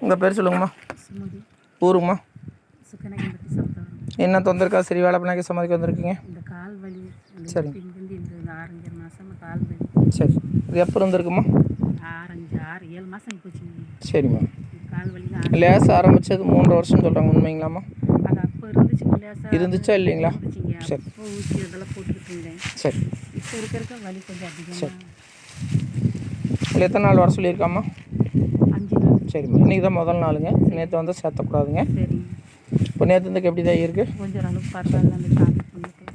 உங்கள் பேர் சொல்லுங்கம்மா. சுமதி. ஊருங்கம்மா. சுக்கனகம்பட்டி சப்தம். என்ன தொந்தருக்கா? சரி வேலை பண்ணாக்க சமாதிக்கு வந்திருக்கீங்க. இந்த கால் வலி. சரி. இங்கேருந்து இந்த 6-5 மாதமாக கால் வலி. சரி. இது எப்போ இருந்துருக்குமா? 6-7 மாதம் போச்சுங்க. சரிம்மா. கால் வலி தான். லேஸ் ஆரம்பித்தது 3 வருஷம் சொல்கிறாங்க, உண்மைங்களாம்மா? அது அப்போ இருந்துச்சுங்க. லேசாக இருந்துச்சா இல்லைங்களா? இருந்துச்சுங்க. சரி. அப்போ ஊசி அதெல்லாம் போட்டுக்கிட்டு இருந்தேன். சரி. இப்போ இருக்கிற வலி கொஞ்சம் அதிகமாக. சரி. இல்லை எத்தனை நாள் வர சொல்லியிருக்காம்மா? 5 நாள். சரிம்மா. இன்றைக்கி தான் முதல் நாளுங்க. நேற்று வந்து சேர்த்தக்கூடாதுங்க. சரிங்க. இப்போ நேற்று இருந்துக்கு எப்படி தான் இருக்குது? கொஞ்சம் அளவுக்கு பரவாயில்ல. அந்த சாமி புண்ணியத்தில்.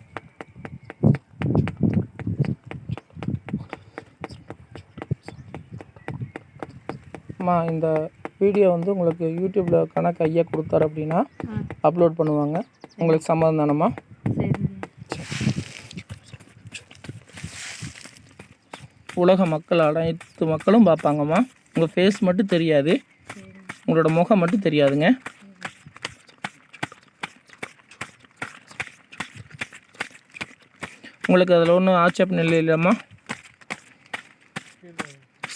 அம்மா, இந்த வீடியோ வந்து உங்களுக்கு யூடியூப்பில் கணக்கு ஐயா கொடுத்தாரு அப்படின்னா அப்லோட் பண்ணுவாங்க. உங்களுக்கு சம்மதம் தானம்மா? சரிங்க. உலக மக்கள் அனைத்து மக்களும் பார்ப்பாங்கம்மா. உங்கள் ஃபேஸ் மட்டும் தெரியாது, உங்களோட முகம் மட்டும் தெரியாதுங்க. உங்களுக்கு அதில் ஒன்றும் ஆட்சேபம் இல்லை இல்லைம்மா?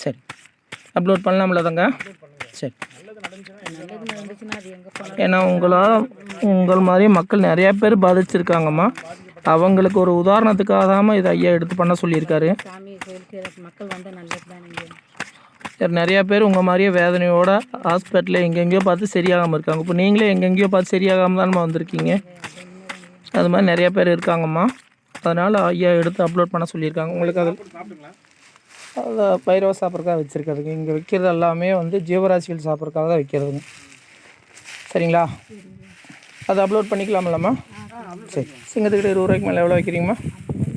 சரி. அப்லோட் பண்ணலாம்ல தாங்க? சரி. ஏன்னா உங்கள் மாதிரி மக்கள் நிறையா பேர் பாதிச்சிருக்காங்கம்மா. அவங்களுக்கு ஒரு உதாரணத்துக்காக தான் இதை ஐயா எடுத்து பண்ண சொல்லியிருக்காரு. நிறையா பேர் உங்கள் மாதிரியே வேதனையோட ஹாஸ்பிட்டலில் எங்கெங்கேயோ பார்த்து சரியாகாமல் இருக்காங்க. இப்போ நீங்களே எங்கெங்கேயோ பார்த்து சரியாகாமல் தானம்மா வந்திருக்கீங்க. அது மாதிரி நிறையா பேர் இருக்காங்கம்மா. அதனால் ஐயா எடுத்து அப்லோட் பண்ண சொல்லியிருக்காங்க. உங்களுக்கு அதை பைரவ சாப்பிட்றதுக்காக வச்சுருக்கிறதுங்க. இங்கே வைக்கிறது எல்லாமே வந்து ஜீவராசிகள் சாப்பிட்றதுக்காக தான் வைக்கிறதுங்க. சரிங்களா? அதை அப்லோட் பண்ணிக்கலாமில்லம்மா? சரி. சிங்கத்துக்கிட்ட 20 ரூபாய்க்கு மேலே எவ்வளோ வைக்கிறீங்கம்மா?